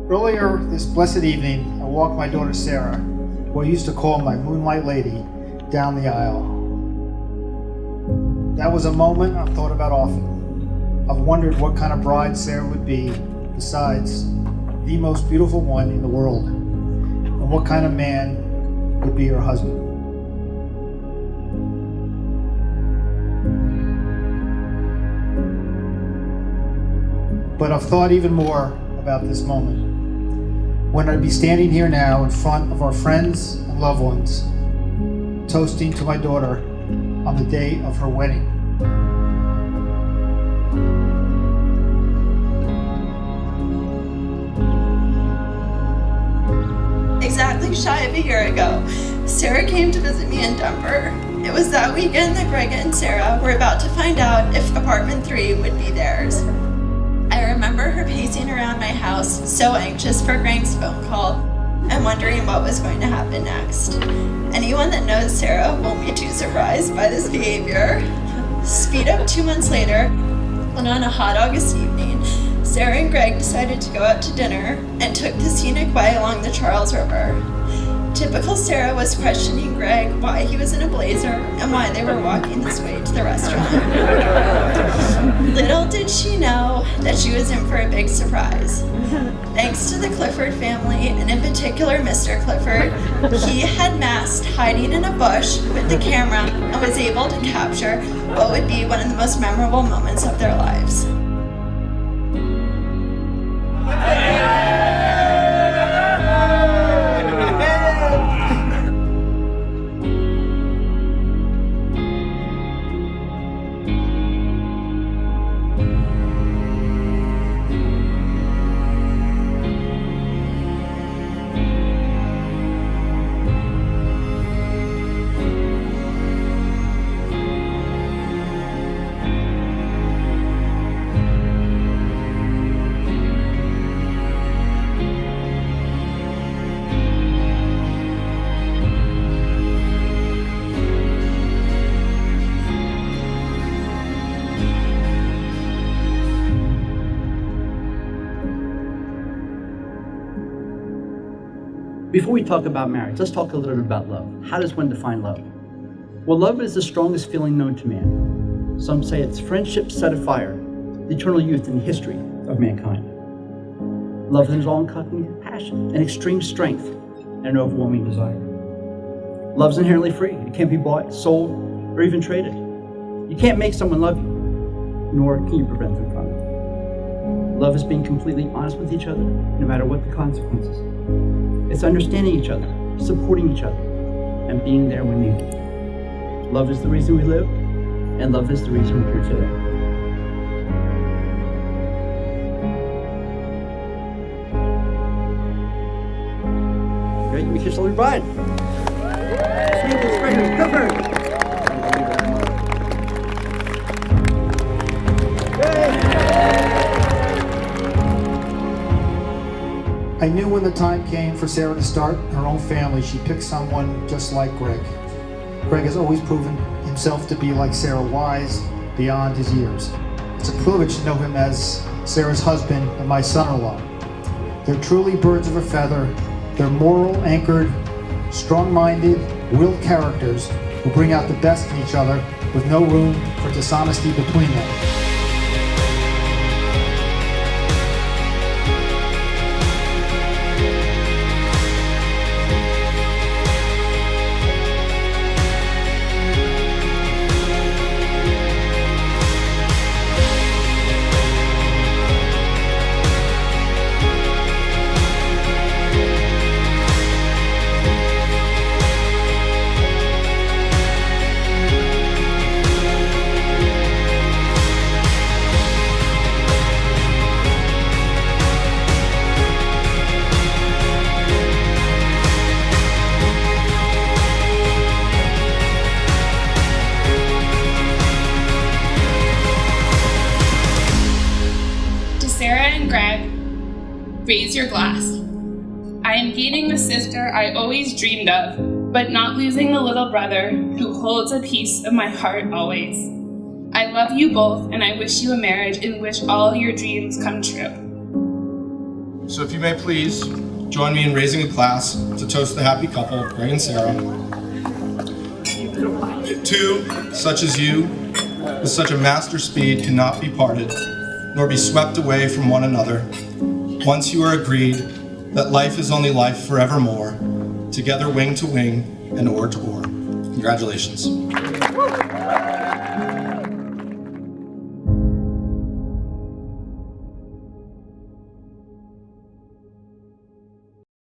Earlier this blessed evening, I walked my daughter Sarah, who I used to call my moonlight lady, down the aisle. That was a moment I've thought about often. I've wondered what kind of bride Sarah would be, besides the most beautiful one in the world, and what kind of man would be her husband. But I've thought even more about this moment, when I'd be standing here now in front of our friends and loved ones, toasting to my daughter on the day of her wedding. Exactly shy of a year ago, Sarah came to visit me in Denver. It was that weekend that Greg and Sarah were about to find out if apartment 3 would be theirs. I remember her pacing around my house, so anxious for Greg's phone call and wondering what was going to happen next. Anyone that knows Sarah won't be too surprised by this behavior. Speed up 2 months later, and on a hot August evening, Sarah and Greg decided to go out to dinner and took the scenic way along the Charles River. Typical Sarah was questioning Greg why he was in a blazer and why they were walking this way to the restaurant. Little did she know that she was in for a big surprise. Thanks to the Clifford family, and in particular Mr. Clifford, he had masked hiding in a bush with the camera and was able to capture what would be one of the most memorable moments of their lives. Before we talk about marriage, let's talk a little bit about love. How does one define love? Well, love is the strongest feeling known to man. Some say it's friendship set afire, the eternal youth in the history of mankind. Love is all-encompassing passion, an extreme strength, and an overwhelming desire. Love is inherently free. It can't be bought, sold, or even traded. You can't make someone love you, nor can you prevent them from it. Love is being completely honest with each other, no matter what the consequences. It's understanding each other, supporting each other, and being there when needed. Love is the reason we live, and love is the reason we're here today. Great, you may kiss your bride. I knew when the time came for Sarah to start her own family, she picked someone just like Greg. Greg has always proven himself to be like Sarah, wise beyond his years. It's a privilege to know him as Sarah's husband and my son-in-law. They're truly birds of a feather. They're moral-anchored, strong-minded, willed characters who bring out the best in each other with no room for dishonesty between them. Raise your glass. I am gaining the sister I always dreamed of, but not losing the little brother who holds a piece of my heart always. I love you both, and I wish you a marriage in which all your dreams come true. So if you may please join me in raising a glass to toast the happy couple, Greg and Sarah. Two, such as you, with such a master speed, cannot be parted, nor be swept away from one another. Once you are agreed that life is only life forevermore, together wing to wing and oar to oar. Congratulations.